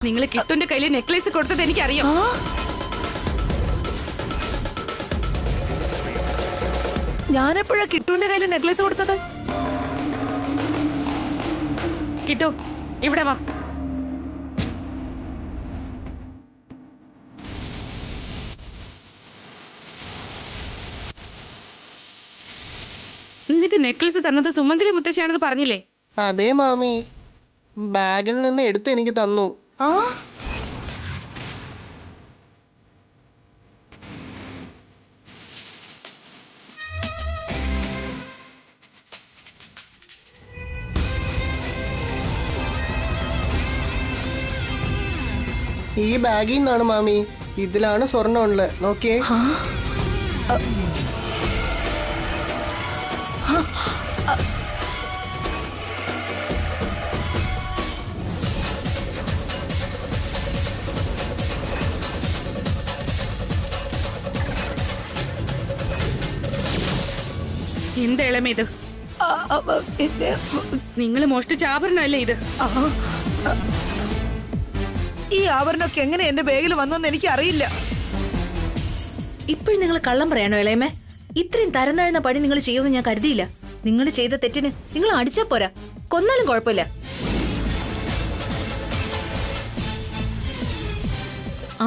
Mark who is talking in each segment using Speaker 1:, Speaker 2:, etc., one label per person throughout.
Speaker 1: നിങ്ങൾ കിട്ടുന്റെ കയ്യിൽ നെക്ലേസ് കൊടുത്തത് എനിക്കറിയാം.
Speaker 2: ഞാനെപ്പോഴാ കിട്ടുവിന്റെ കയ്യിൽ നെക്ലേസ് കൊടുത്തത്?
Speaker 1: കിട്ടു, ഇവിടെ വാ. നിനക്ക് നെക്ലേസ് തന്നത് സുമന്തിരി മുത്തശ്ശിയാണെന്ന് പറഞ്ഞില്ലേ?
Speaker 3: അതെ മാമി, ബാഗിൽ നിന്ന് എടുത്ത് എനിക്ക് തന്നു. ഈ ബാഗിൽ നിന്നാണ് മാമി. ഇതിലാണ് സ്വർണ്ണം ഉള്ളത്, നോക്കിയേ.
Speaker 1: എന്താ ഇളമ ഇത്? നിങ്ങൾ മോഷ്ടിച്ച ആഭരണമല്ലേ ഇത്?
Speaker 2: ഈ ആഭരണമൊക്കെ എങ്ങനെ എന്റെ ബാഗിൽ വന്നെന്ന് എനിക്ക് അറിയില്ല.
Speaker 4: ഇപ്പോഴും നിങ്ങൾ കള്ളം പറയാനോ ഇളയമേ? ഇത്രയും തരം താഴ്ന്ന പണി നിങ്ങൾ ചെയ്യുമെന്ന് ഞാൻ കരുതിയില്ല. നിങ്ങൾ ചെയ്ത തെറ്റിന് നിങ്ങൾ അടിച്ചാ പോരാ, കൊന്നാലും കുഴപ്പമില്ല.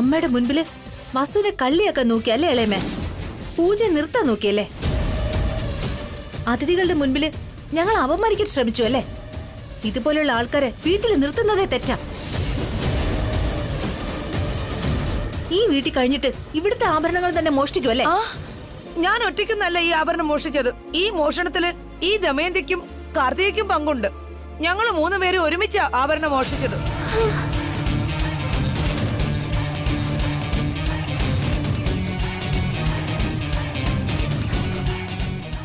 Speaker 4: അമ്മയുടെ മുൻപില് വസുവിനെ കള്ളിയാക്കാൻ നോക്കിയല്ലേ ഇളയമേ? പൂജ നിർത്താൻ നോക്കിയല്ലേ? അതിഥികളുടെ മുൻപില് ഞങ്ങൾ അപമാനിക്കാൻ ശ്രമിച്ചു അല്ലേ? ഇതുപോലെയുള്ള ആൾക്കാരെ വീട്ടിൽ നിർത്തുന്നതേ തെറ്റാ. ഈ വീട്ടിൽ കഴിഞ്ഞിട്ട് ഇവിടുത്തെ ആഭരണങ്ങൾ തന്നെ മോഷ്ടിക്കും അല്ലേ?
Speaker 2: ഞാൻ ഒറ്റയ്ക്കൊന്നല്ല ഈ ആഭരണം മോഷ്ടിച്ചത്. ഈ മോഷണത്തില് ഈ ദമയന്തിക്കും കാർത്തികയ്ക്കും പങ്കുണ്ട്. ഞങ്ങൾ 3 പേരും ഒരുമിച്ച ആഭരണം മോഷ്ടിച്ചത്.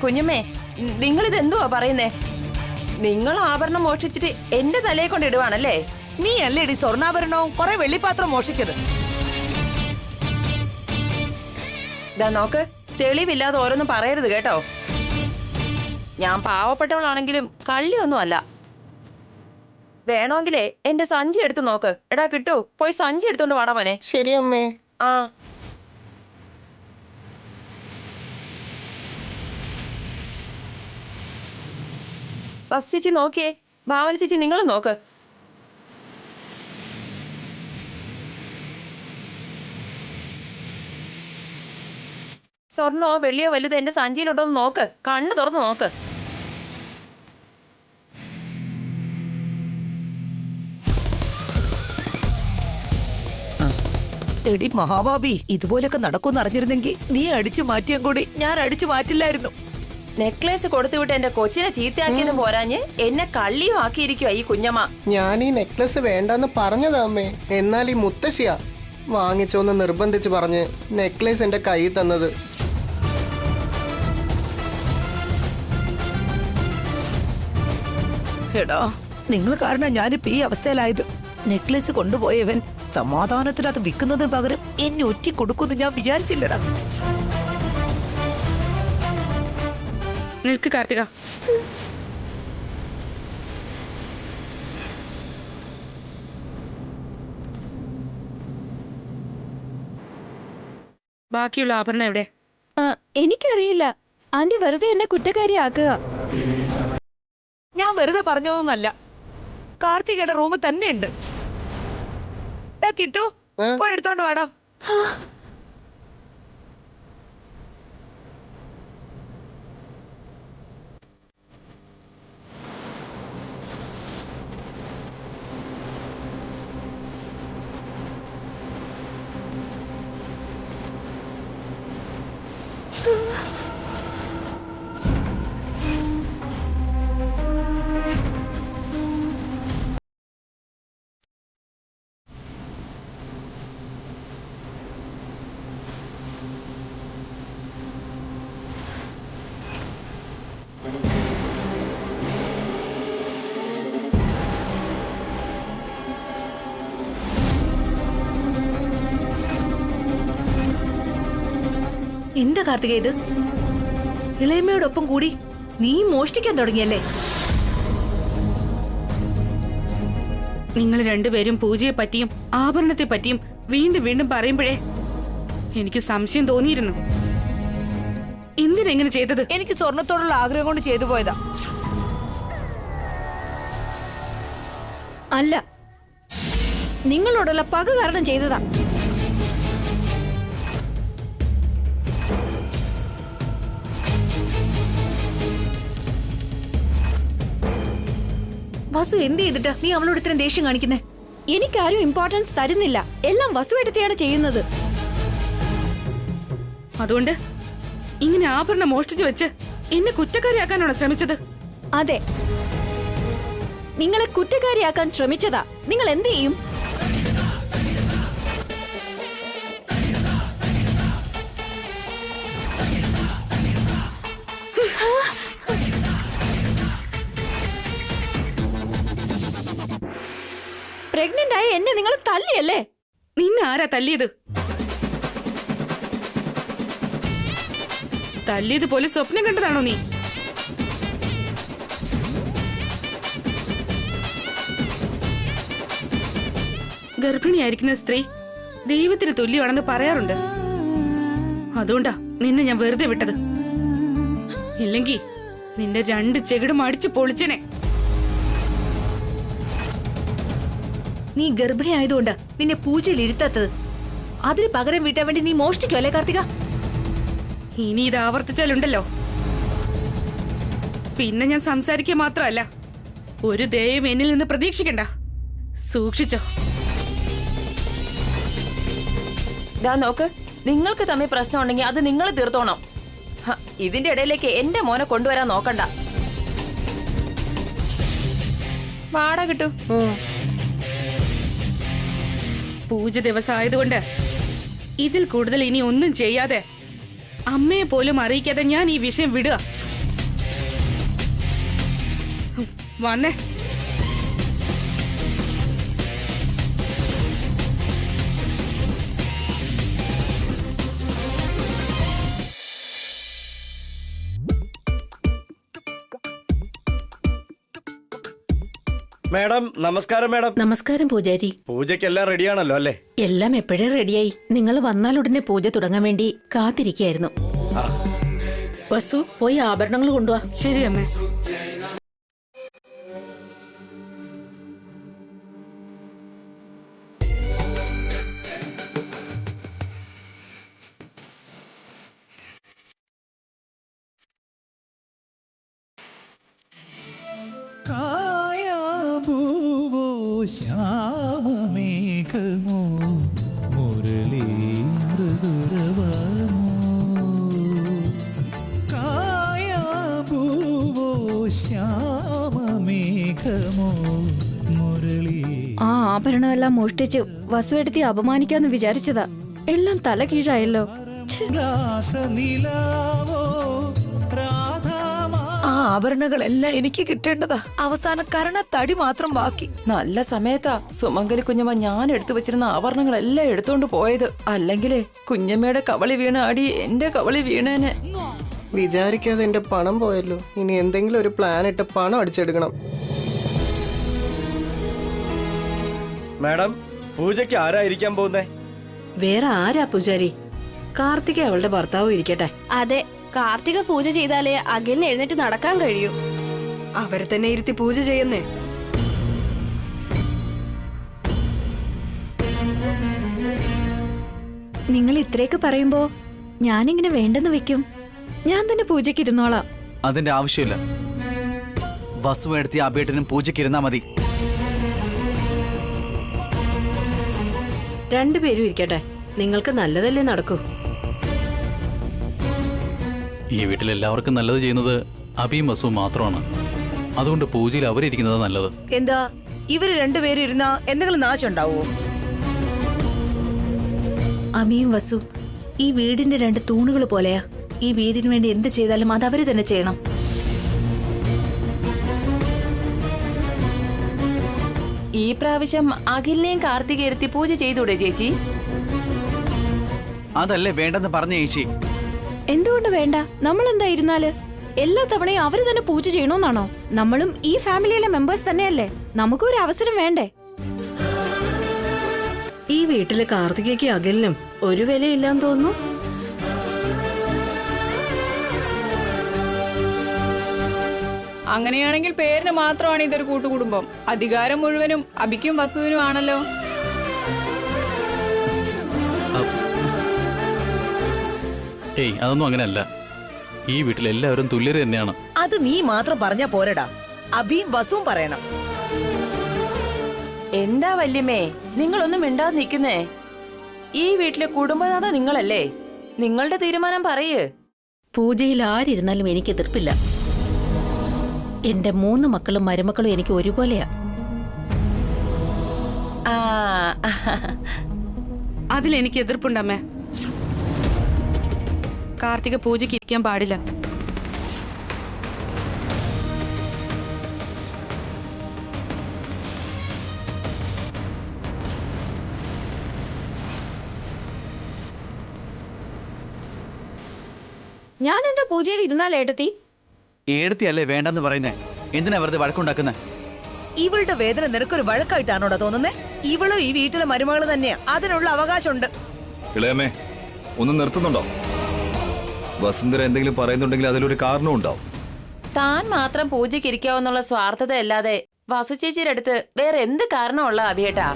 Speaker 5: കുഞ്ഞമ്മേ, നിങ്ങളിത് എന്തുവാ പറയുന്നേ? നിങ്ങൾ ആഭരണം മോഷ്ടിച്ചിട്ട് എന്റെ തലയെ കൊണ്ട് ഇടുവാണല്ലേ?
Speaker 2: നീ അല്ലേടി സ്വർണ്ണാഭരണവും കുറെ വെള്ളിപ്പാത്രം മോഷ്ടിച്ചത്.
Speaker 5: ദാ നോക്ക്, തെളിവില്ലാതെ ഓരോന്നും പറയരുത് കേട്ടോ. ഞാൻ പാവപ്പെട്ടവളാണെങ്കിലും കള്ളിയൊന്നും അല്ല. വേണമെങ്കിലേ എന്റെ സഞ്ചി എടുത്ത് നോക്ക്. എടാ കിട്ടു, പോയി സഞ്ചി എടുത്തോണ്ട് വാടാ മോനെ.
Speaker 3: ശരി അമ്മേ.
Speaker 5: ആ ബസ് ചേച്ചി നോക്കിയേ, ഭാവന ചേച്ചി നിങ്ങൾ നോക്ക്. സ്വർണ്ണോ വെള്ളിയോ വലുത് എന്റെ സഞ്ചിയിലുണ്ടോ എന്ന് നോക്ക്, കണ്ണ് തുറന്ന് നോക്ക്.
Speaker 2: എടി മഹാഭാബി, ഇതുപോലൊക്കെ നടക്കുമെന്ന് അറിഞ്ഞിരുന്നെങ്കിൽ നീ അടിച്ചു മാറ്റിയാൻ കൂടി ഞാൻ അടിച്ചു മാറ്റില്ലായിരുന്നു.
Speaker 5: നെക്ലേസ് കൊടുത്തുവിട്ട് എന്റെ കൊച്ചിനെ ചീത്തയാക്കിയെന്ന് പോരാഞ്ഞ് എന്നെ കള്ളിയും ആക്കിയിരിക്കുവാ ഈ കുഞ്ഞമ്മ.
Speaker 3: ഞാൻ ഈ നെക്ലസ് വേണ്ടെന്ന് പറഞ്ഞതാ അമ്മേ. എന്നാൽ ഈ മുത്തശ്ശിയാ വാങ്ങിച്ചോന്ന് നിർബന്ധിച്ച് പറഞ്ഞ് നെക്ലേസ് എന്റെ കയ്യിൽ തന്നത്.
Speaker 2: എടാ, നിങ്ങൾ കാരണം ഞാനിപ്പോ ഈ അവസ്ഥയിലായത്. നെക്ലേസ് കൊണ്ടുപോയവൻ സമാധാനത്തിൽ അത് വിൽക്കുന്നതിന് പകരം എന്നെ ഒറ്റ കൊടുക്കുമെന്ന് ഞാൻ വിചാരിച്ചില്ലടാ.
Speaker 1: നിൽക്ക് കാർത്തിക. ബാക്കിയുള്ള ആഭരണം എവിടെ?
Speaker 6: എനിക്കറിയില്ല. ആന്റി വെറുതെ എന്നെ കുറ്റക്കാരിയാക്കുക.
Speaker 2: ഞാൻ വെറുതെ പറഞ്ഞതൊന്നല്ല. കാർത്തികയുടെ റൂമിൽ തന്നെ ഉണ്ട്. കിട്ടു, പോയി എടുത്തോണ്ട് വാടാ.
Speaker 4: എന്താ കാർത്തിക ഇത്? ഇളയമ്മയോടൊപ്പം കൂടി നീ മോഷ്ടിക്കാൻ തുടങ്ങിയല്ലേ?
Speaker 1: നിങ്ങൾ രണ്ടുപേരും പൂജയെ പറ്റിയും ആഭരണത്തെ പറ്റിയും വീണ്ടും വീണ്ടും പറയുമ്പോഴേ എനിക്ക് സംശയം തോന്നിയിരുന്നു. എന്തിനെങ്ങനെ ചെയ്തത്?
Speaker 2: എനിക്ക് സ്വർണത്തോടുള്ള ആഗ്രഹം കൊണ്ട് ചെയ്തു പോയതാ.
Speaker 6: അല്ല, നിങ്ങളോടുള്ള പക കാരണം ചെയ്തതാ.
Speaker 4: വസു എന്ത് ചെയ്തിട്ടാ നീ അവളോട് ഇത്രയും ദേഷ്യം കാണിക്കുന്നേ?
Speaker 6: എനിക്കാരും ഇമ്പോർട്ടൻസ് തരുന്നില്ല. എല്ലാം വസുവെടുത്തിയാണ് ചെയ്യുന്നത്.
Speaker 1: അതുകൊണ്ട് ഇങ്ങനെ ആഭരണം മോഷ്ടിച്ചു വെച്ച് എന്നെ കുറ്റക്കാരിയാക്കാനാണോ ശ്രമിച്ചത്?
Speaker 6: അതെ, നിങ്ങളെ കുറ്റക്കാരിയാക്കാൻ ശ്രമിച്ചതാ. നിങ്ങൾ എന്ത് ചെയ്യും? പ്രഗ്നന്റ് ആയ എന്നെ നിങ്ങൾ തല്ലിയല്ലേ?
Speaker 1: നിന്നെ ആരാ തല്ലിയത്? തല്ലിയതുപോലെ സ്വപ്നം കണ്ടതാണോ നീ? ഗർഭിണിയായിരിക്കുന്ന സ്ത്രീ ദൈവത്തിന് തുല്യമാണെന്ന് പറയാറുണ്ട്. അതുകൊണ്ടാ നിന്നെ ഞാൻ വെറുതെ വിട്ടത്. ഇല്ലെങ്കിൽ നിന്റെ രണ്ട് ചെകിടും അടിച്ചു പൊളിച്ചനെ.
Speaker 4: നീ ഗർഭിണി ആയതുകൊണ്ട് നിന്നെ പൂജയിൽ ഇരുത്താത്തത്. അതിന് പകരം വീട്ടാൻ വേണ്ടി നീ മോഷ്ടിക്കും അല്ലേ കാർത്തിക?
Speaker 1: ഇനി ഇത് ആവർത്തിച്ചാലുണ്ടല്ലോ, പിന്നെ ഞാൻ സംസാരിക്കുക മാത്രമല്ല, ഒരു ദയവും എന്നിൽ നിന്ന് പ്രതീക്ഷിക്കണ്ട. സൂക്ഷിച്ചോ.
Speaker 5: ദാ നോക്ക്, നിങ്ങൾക്ക് തമ്മിൽ പ്രശ്നം ഉണ്ടെങ്കിൽ അത് നിങ്ങൾ തീർത്തോണം. ഇതിന്റെ ഇടയിലേക്ക് എന്റെ മോനെ കൊണ്ടുവരാൻ നോക്കണ്ട. വാട കിട്ടൂ.
Speaker 1: പൂജ ദിവസം ആയതുകൊണ്ട് ഇതിൽ കൂടുതൽ ഇനി ഒന്നും ചെയ്യാതെ അമ്മയെ പോലും അറിയിക്കാതെ ഞാൻ ഈ വിഷയം വിടുക. വന്നേ.
Speaker 7: മാഡം നമസ്കാരം. മാഡം
Speaker 8: നമസ്കാരം പൂജാരി.
Speaker 7: പൂജയ്ക്കെല്ലാം റെഡിയാണല്ലോ അല്ലേ?
Speaker 8: എല്ലാം എപ്പോഴേ റെഡിയായി. നിങ്ങൾ വന്നാലുടനെ പൂജ തുടങ്ങാൻ വേണ്ടി കാത്തിരിക്കായിരുന്നു. വസു, പോയി ആഭരണങ്ങൾ കൊണ്ടുവാ.
Speaker 1: ശരി അമ്മേ.
Speaker 9: കായാഭൂവോ ശ്യാമമേഘമോ മുരളീ മൃദുരവമോ. കായാഭൂവോ ശ്യാമമേഘമോ മുരളീ.
Speaker 6: ആ ആഭരണമെല്ലാം മോഷ്ടിച്ച് വസുവെടുത്തി അപമാനിക്കാന്ന് വിചാരിച്ചതാ. എല്ലാം തല കീഴായല്ലോ.
Speaker 9: രാസനിലാവോ രാധാമാ.
Speaker 2: ആ ആഭരണങ്ങളെല്ലാം എനിക്ക് കിട്ടേണ്ടതാ. അവസാന കരണത്തടി മാത്രം ബാക്കി.
Speaker 5: നല്ല സമയത്താ സുമംഗലി കുഞ്ഞമ്മ ഞാൻ എടുത്തു വെച്ചിരുന്ന ആഭരണങ്ങളെല്ലാം എടുത്തോണ്ട് പോയത്. അല്ലെങ്കിലേ കുഞ്ഞമ്മയുടെ കവളി വീണ അടി എന്റെ കവളി വീണേനെ.
Speaker 3: വിചാരിക്കാതെ എന്റെ പണം പോയല്ലോ. ഇനി എന്തെങ്കിലും ഒരു പ്ലാൻ ഇട്ട് പണം അടിച്ചെടുക്കണം.
Speaker 7: മാഡം പൂജയ്ക്ക് ആരായിരിക്കാൻ പോകുന്നേ?
Speaker 8: വേറെ ആരാ പൂജാരി? കാർത്തിക അവളുടെ ഭർത്താവും ഇരിക്കട്ടെ.
Speaker 6: അതെ, കാർത്തിക പൂജ ചെയ്താലേ അഖിലിന് എഴുന്നേറ്റ് നടക്കാൻ കഴിയൂ.
Speaker 2: അവരെ തന്നെ ഇരുത്തി പൂജ ചെയ്യുന്നേ.
Speaker 6: നിങ്ങൾ ഇത്രയൊക്കെ പറയുമ്പോ ഞാനിങ്ങനെ വേണ്ടെന്ന് വെക്കും. ഞാൻ തന്നെ പൂജയ്ക്ക് ഇരുന്നോളാം.
Speaker 10: അതിന്റെ ആവശ്യമില്ല. വസു എടുത്തി അബേട്ടനും പൂജയ്ക്ക് ഇരുന്നാ മതി.
Speaker 8: രണ്ടുപേരും ഇരിക്കട്ടെ. നിങ്ങൾക്ക് നല്ലതല്ലേ നടക്കൂ.
Speaker 10: ഈ വീട്ടിൽ എല്ലാവർക്കും നല്ലത് ചെയ്യുന്നത് അബിയും വസുവും മാത്രമാണ്. അതുകൊണ്ട് പൂജയിൽ അവരിയ്ക്കുന്നത് നല്ലത്.
Speaker 2: എന്താ ഇവര് രണ്ടുപേരും ഇരുന്നാ എന്തെങ്കിലും നാശം ഉണ്ടാവോ?
Speaker 4: അമിയും വസു ഈ വീടിന്റെ രണ്ട് തൂണുകൾ പോലെയാ. ഈ വീടിന് വേണ്ടി എന്ത് ചെയ്താലും അത് അവര് തന്നെ ചെയ്യണം.
Speaker 5: ഈ പ്രാവശ്യം അഖിലിനെയും കാർത്തിക ഇരുത്തി പൂജ ചെയ്തൂടെ ചേച്ചി?
Speaker 10: അതല്ലേ വേണ്ടെന്ന് പറഞ്ഞ ചേച്ചി.
Speaker 6: എന്തുകൊണ്ട് വേണ്ട? നമ്മൾ എന്താ ഇരുന്നാല്? എല്ലാ തവണയും അവര് തന്നെ പൂജ ചെയ്യണമെന്നാണോ? നമ്മളും ഈ ഫാമിലിയിലെ മെമ്പേഴ്സ് തന്നെയല്ലേ. നമുക്കൊരു അവസരം വേണ്ടേ?
Speaker 8: ഈ വീട്ടിലെ കാർത്തികയ്ക്ക് അകലിനും ഒരു വിലയില്ലാന്ന് തോന്നുന്നു.
Speaker 11: അങ്ങനെയാണെങ്കിൽ പേരിന് മാത്രമാണ് ഇതൊരു കൂട്ടുകുടുംബം. അധികാരം മുഴുവനും അബിക്കും വസുവിനും ആണല്ലോ.
Speaker 10: ഏയ് അതൊന്നും അങ്ങനെയല്ല. ഈ വീട്ടിൽ എല്ലാവരും തുല്യര് തന്നെയാണ്.
Speaker 2: അത് നീ മാത്രം പറഞ്ഞാ പോരടാ, അഭിയും വസുവും പറയണം.
Speaker 5: എന്താ വല്യമ്മേ നിങ്ങളൊന്നും മിണ്ടാതെ നിൽക്കുന്നേ? ഈ വീട്ടിലെ കുടുംബനാഥ നിങ്ങളല്ലേ, നിങ്ങളുടെ തീരുമാനം പറയ്.
Speaker 8: പൂജയിൽ ആരിരുന്നാലും എനിക്ക് എതിർപ്പില്ല. എന്റെ 3 മക്കളും മരുമക്കളും എനിക്ക് ഒരുപോലെയാ.
Speaker 5: ആ
Speaker 1: അതിലെനിക്ക് എതിർപ്പുണ്ടമ്മേ. കാർത്തിക പൂജയ്ക്ക് ഇരിക്കാൻ പാടില്ല.
Speaker 6: ഞാൻ എന്താ പൂജയിൽ ഇരുന്നാൽ ഏട്ടത്തി?
Speaker 12: ഏടത്തിയല്ലേ വേണ്ടെന്ന് പറയുന്നേ, എന്തിനാ വെറുതെ വഴക്കുണ്ടാക്കുന്നേ?
Speaker 2: ഇവളുടെ വേദന നിനക്കൊരു വഴക്കായിട്ടാണോടാ തോന്നുന്നേ? ഇവളും ഈ വീട്ടിലെ മരുമകള് തന്നെയാ, അതിനുള്ള അവകാശമുണ്ട്.
Speaker 13: ഇളയമേ ഒന്ന് നിർത്തുന്നുണ്ടോ? വസുന്ധര എന്തെങ്കിലും പറയുന്നുണ്ടെങ്കിൽ അതിലൊരു കാരണവും ഉണ്ടാവും.
Speaker 5: താൻ മാത്രം പൂജയ്ക്ക് ഇരിക്കാവുന്നുള്ള സ്വാർത്ഥത അല്ലാതെ വസു ചേച്ചിയുടെ അടുത്ത് വേറെ എന്ത് കാരണമുള്ള അഭിയേട്ടാ?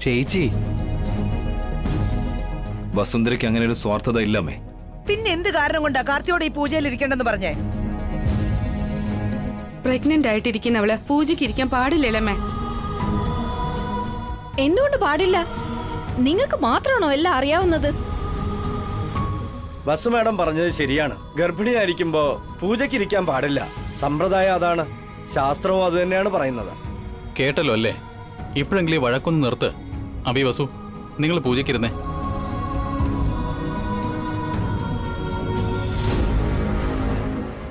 Speaker 12: ചേച്ചി,
Speaker 13: വസുന്ധരയ്ക്ക് അങ്ങനെ ഒരു സ്വാർത്ഥത ഇല്ലമ്മേ.
Speaker 2: പിന്നെ എന്ത് കാരണം കൊണ്ടാ കാർത്തിയോട് ഈ പൂജയിൽ ഇരിക്കേണ്ടെന്ന് പറഞ്ഞേ?
Speaker 1: പ്രഗ്നന്റ് ആയിട്ടിരിക്കുന്നവള് പൂജയ്ക്ക് ഇരിക്കാൻ പാടില്ലല്ലേ?
Speaker 6: എന്തുകൊണ്ട് പാടില്ല? നിങ്ങൾക്ക് മാത്രമാണോ എല്ലാം അറിയാവുന്നത്?
Speaker 7: വസു മാഡം പറഞ്ഞത് ശരിയാണ്. ഗർഭിണിയായിരിക്കുമ്പോ പൂജയ്ക്ക് ഇരിക്കാൻ പാടില്ല. സമ്പ്രദായം അതാണ്, ശാസ്ത്രവും അത് തന്നെയാണ് പറയുന്നത്.
Speaker 10: കേട്ടല്ലോ അല്ലേ? ഇപ്പോഴെങ്കിലും വഴക്കൊന്ന് നിർത്ത്. അബി വസു, നിങ്ങൾ പൂജയ്ക്കിരുന്നേ.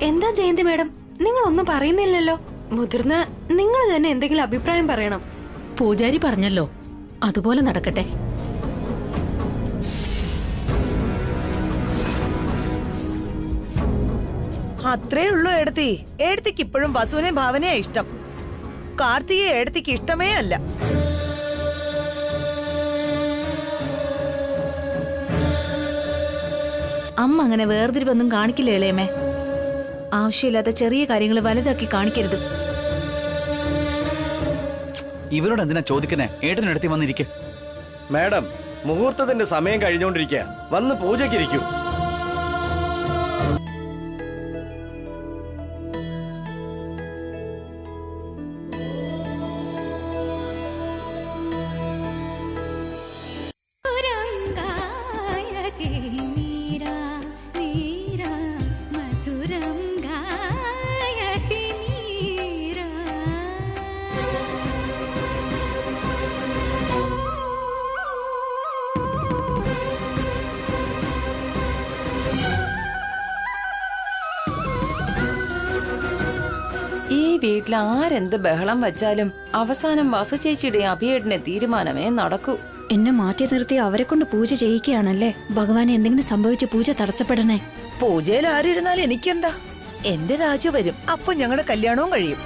Speaker 6: എന്താ ജയന്തി മേഡം, നിങ്ങളൊന്നും പറയുന്നില്ലല്ലോ? മുതിർന്ന നിങ്ങൾ തന്നെ എന്തെങ്കിലും അഭിപ്രായം പറയണം.
Speaker 8: പൂജാരി പറഞ്ഞല്ലോ, അതുപോലെ നടക്കട്ടെ.
Speaker 2: അത്രേ ഉള്ളൂ ഏടത്തി. ഏടത്തിക്ക് ഇപ്പോഴും വസുവിനെ ഭാവനയാ ഇഷ്ടം. കാർത്തികയെ ഏടത്തിക്ക് ഇഷ്ടമേ അല്ല.
Speaker 4: അമ്മ അങ്ങനെ വേർതിരിവൊന്നും കാണിക്കില്ല ഇളയമേ. ആവശ്യമില്ലാത്ത ചെറിയ കാര്യങ്ങൾ വലുതാക്കി കാണിക്കരുത്.
Speaker 12: ഇവരോട് എന്തിനാ ചോദിക്കുന്നേ? ഏട്ടനടുത്ത് വന്നിരിക്കെ.
Speaker 7: മാഡം, മുഹൂർത്തത്തിന്റെ സമയം കഴിഞ്ഞുകൊണ്ടിരിക്കുക. വന്ന് പൂജയ്ക്കിരിക്കൂ.
Speaker 5: ഈ വീട്ടിൽ ആരെന്ത് ബഹളം വച്ചാലും അവസാനം വസു ചേച്ചിയുടെ അഭിയേട്ടന്റെ തീരുമാനമേ നടക്കൂ.
Speaker 6: എന്നെ മാറ്റി നിർത്തി അവരെ കൊണ്ട് പൂജ ചെയ്യിക്കുകയാണല്ലേ? ഭഗവാൻ എന്തെങ്കിലും സംഭവിച്ച് പൂജ തടസ്സപ്പെടണേ.
Speaker 2: പൂജയിൽ ആരിരുന്നാലും എനിക്കെന്താ? എന്റെ രാജ വരും, അപ്പൊ ഞങ്ങളുടെ കല്യാണവും കഴിയും.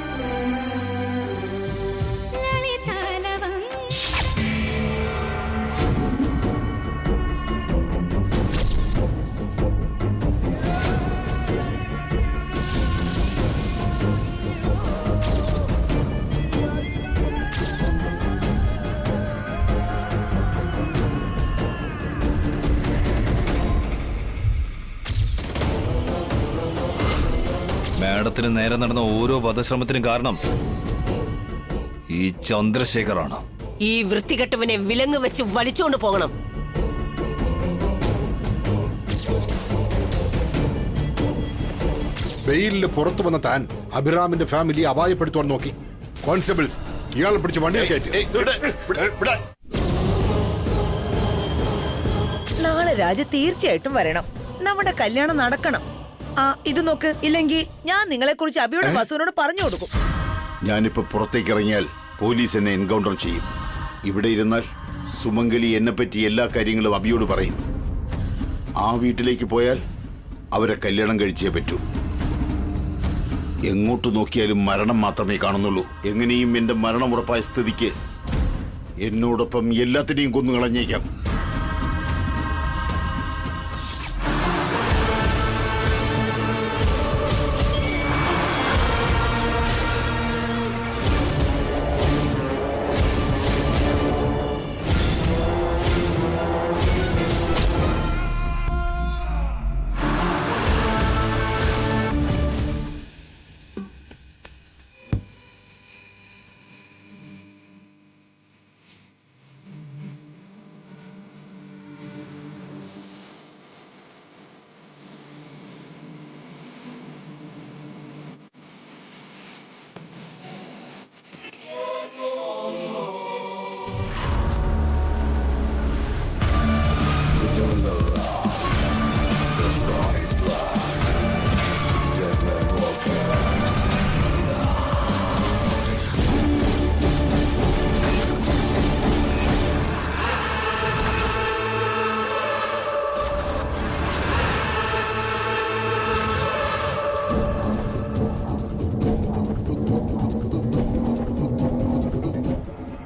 Speaker 13: മാഡത്തിന് നേരെ നടന്ന ഓരോ വധശ്രമത്തിനും കാരണം ഈ ചന്ദ്രശേഖറാണ്.
Speaker 14: ഈ വൃത്തികെട്ടവനെ വിലങ്ങ് വെച്ച് വലിച്ചുകൊണ്ട് പോകണം.
Speaker 15: വെയിലില് പുറത്തു വന്ന താൻ അഭിറാമിന്റെ ഫാമിലി അപായപ്പെടുത്തുവാൻ നോക്കി. കോൺസ്റ്റബിൾസ്, ഇയാളെ പിടിച്ച് വണ്ടിയിൽ കയറ്റി.
Speaker 2: നാളെ രാജ തീർച്ചയായിട്ടും വരണം. നമ്മുടെ കല്യാണം നടക്കണം. ആ ഇത് നോക്ക്, ഇല്ലെങ്കിൽ ഞാൻ നിങ്ങളെ കുറിച്ച് അബിയുടെ വസുവിനോട് പറഞ്ഞു കൊടുക്കും.
Speaker 15: ഞാനിപ്പോ പുറത്തേക്ക് ഇറങ്ങിയാൽ പോലീസ് എന്നെ എൻകൗണ്ടർ ചെയ്യും. ഇവിടെ ഇരുന്നാൽ സുമംഗലി എന്നെ പറ്റി എല്ലാ കാര്യങ്ങളും അബിയോട് പറയും. ആ വീട്ടിലേക്ക് പോയാൽ അവരെ കല്യാണം കഴിച്ചേ പറ്റൂ. എങ്ങോട്ട് നോക്കിയാലും മരണം മാത്രമേ കാണുന്നുള്ളൂ. എങ്ങനെയും എന്റെ മരണം ഉറപ്പായ സ്ഥിതിക്ക് എന്നോടൊപ്പം എല്ലാത്തിനെയും കൊന്നുകളഞ്ഞേക്കാം.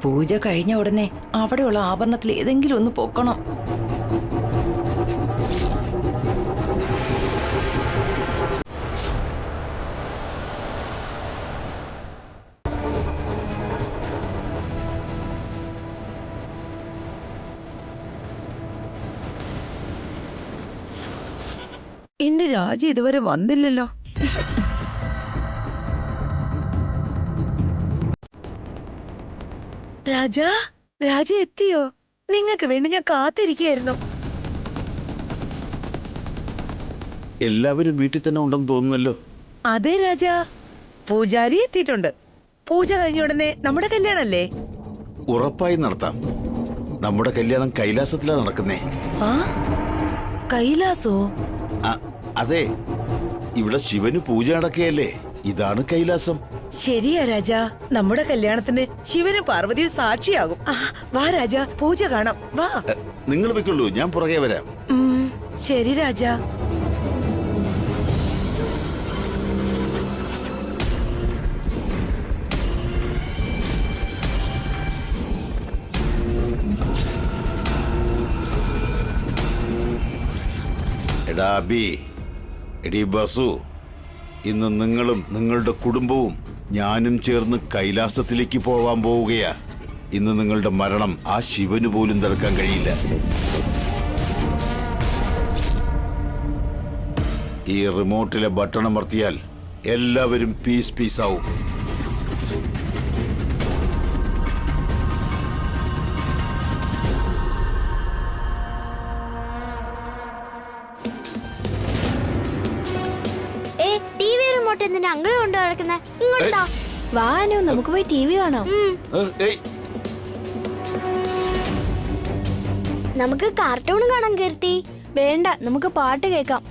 Speaker 5: പൂജ കഴിഞ്ഞ ഉടനെ അവിടെയുള്ള ആഭരണത്തിൽ ഏതെങ്കിലും ഒന്ന് പൊക്കണം.
Speaker 2: എന്റെ രാജ ഇതുവരെ വന്നില്ലല്ലോ. രാജ എത്തിയോ? നിങ്ങൾക്ക് വേണ്ടി ഞാൻ കാത്തിരിക്കുകയായിരുന്നു.
Speaker 15: എല്ലാവരും വീട്ടിൽ തന്നെ ഉണ്ടെന്ന് തോന്നുന്നല്ലോ.
Speaker 2: അതെ രാജ, പൂജാരി എത്തിയിട്ടുണ്ട്. പൂജ കഴിഞ്ഞ ഉടനെ നമ്മുടെ കല്യാണല്ലേ?
Speaker 15: ഉറപ്പായി നടത്താം. നമ്മുടെ കല്യാണം കൈലാസത്തിലാ നടക്കുന്നേ.
Speaker 2: കൈലാസോ?
Speaker 15: അതെ, ഇവിടെ ശിവന് പൂജ നടക്കുകയല്ലേ. ഇതാണ് കൈലാസം.
Speaker 2: ശരിയാ രാജ, നമ്മുടെ കല്യാണത്തിന് ശിവനും പാർവതിയും സാക്ഷിയാകും. വാ രാജ, പൂജ കാണാം. വാ.
Speaker 15: നിങ്ങൾ വെക്കുള്ളൂ, ഞാൻ പുറകെ വരാം.
Speaker 2: ശരി രാജ.
Speaker 15: എടാ അബി, എടീ ബസു, ഇന്ന് നിങ്ങളും നിങ്ങളുടെ കുടുംബവും ഞാനും ചേർന്ന് കൈലാസത്തിലേക്ക് പോവാൻ പോവുകയാ. ഇന്ന് നിങ്ങളുടെ മരണം ആ ശിവന് പോലും തടുക്കാൻ കഴിയില്ല. ഈ റിമോട്ടിലെ ബട്ടൺ അമർത്തിയാൽ എല്ലാവരും പീസ് ആവും.
Speaker 16: അങ്ങനെ കൊണ്ടു നടക്കുന്ന ഇങ്ങോട്ടാ.
Speaker 6: വാനു, നമുക്ക് പോയി ടി വി കാണാം.
Speaker 16: നമുക്ക് കാർട്ടൂൺ കാണാൻ കീർത്തി.
Speaker 6: വേണ്ട, നമുക്ക് പാട്ട് കേൾക്കാം.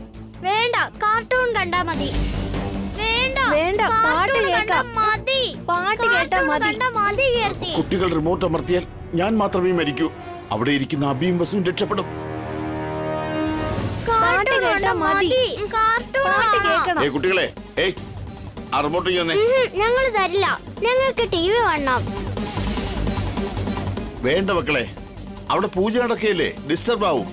Speaker 16: വേണ്ട, കാർട്ടൂൺ കണ്ടാ മതി. വേണ്ട
Speaker 6: വേണ്ട, പാട്ട് കേൾക്കാം.
Speaker 16: മതി,
Speaker 6: പാട്ട് കേട്ടാ
Speaker 16: മതി കീർത്തി.
Speaker 15: കുട്ടികൾ റിമോട്ട് അമർത്തിയാൽ ഞാൻ മാത്രമേ മരിക്കൂ. അവിടെ ഇരിക്കുന്ന അബിയും വസുവും രക്ഷപ്പെടും.
Speaker 6: പാട്ട് കേട്ടാ മതി. പാട്ട് കേൾക്കണം.
Speaker 15: കുട്ടികളെ, ആ റിമോട്ട്
Speaker 16: ഞങ്ങൾ തരില്ല. ഞങ്ങൾക്ക് ടി വി കാണണം.
Speaker 15: വേണ്ട മക്കളെ, അവിടെ പൂജ നടക്കുകയല്ലേ, ഡിസ്റ്റർബ് ആവും.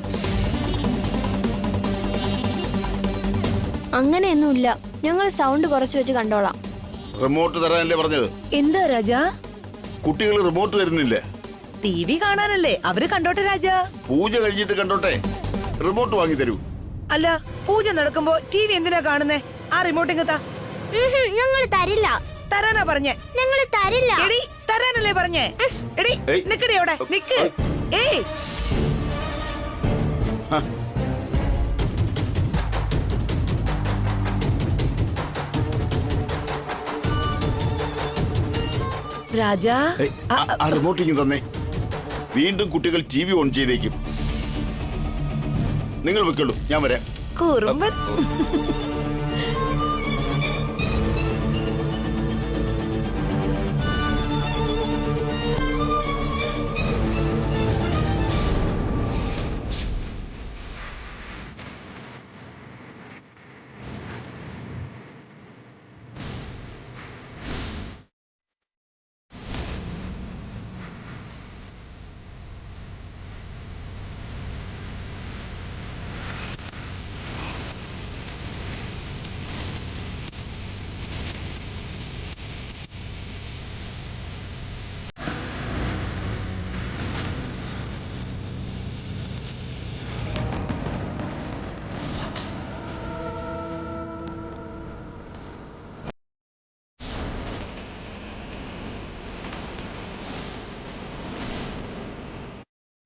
Speaker 6: അങ്ങനെയൊന്നുമില്ല, ഞങ്ങൾ സൗണ്ട് കുറച്ച് വെച്ച് കണ്ടോളാം.
Speaker 15: റിമോട്ട് തരാനല്ലേ പറഞ്ഞത്?
Speaker 2: എന്താ രാജ?
Speaker 15: കുട്ടികൾ റിമോട്ട് തരുന്നില്ല.
Speaker 2: ടി വി കാണാനല്ലേ, അവര് കണ്ടോട്ടെ രാജ.
Speaker 15: പൂജ കഴിഞ്ഞിട്ട് കണ്ടോട്ടെ. റിമോട്ട് വാങ്ങി തരൂ.
Speaker 2: അല്ല, പൂജ നടക്കുമ്പോ ടി വി എന്തിനാ കാണുന്നേ? ആ റിമോട്ട് ഇങ്ങത്താ.
Speaker 16: ഞങ്ങൾ തരില്ല.
Speaker 2: തരാനാ പറഞ്ഞേ?
Speaker 16: ഞങ്ങൾ തരില്ല.
Speaker 2: എടി, തരാനല്ലേ പറഞ്ഞേ? എടി, നിക്കടി അവിടെ, നിക്ക്. ഏയ്, രാജ,
Speaker 15: ആ റിമോട്ട് ഇങ്ങ് തന്നെ. വീണ്ടും കുട്ടികൾ ടി വി ഓൺ ചെയ്തേക്കും. നിങ്ങൾ വെക്കുള്ളൂ, ഞാൻ വരാം.
Speaker 2: കുറുമ്പൻ.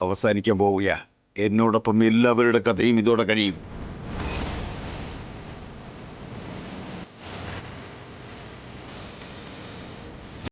Speaker 15: അവസാനിക്കാൻ പോവുക. എന്നോടൊപ്പം എല്ലാവരുടെ കഥയും ഇതോടെ കഴിയും.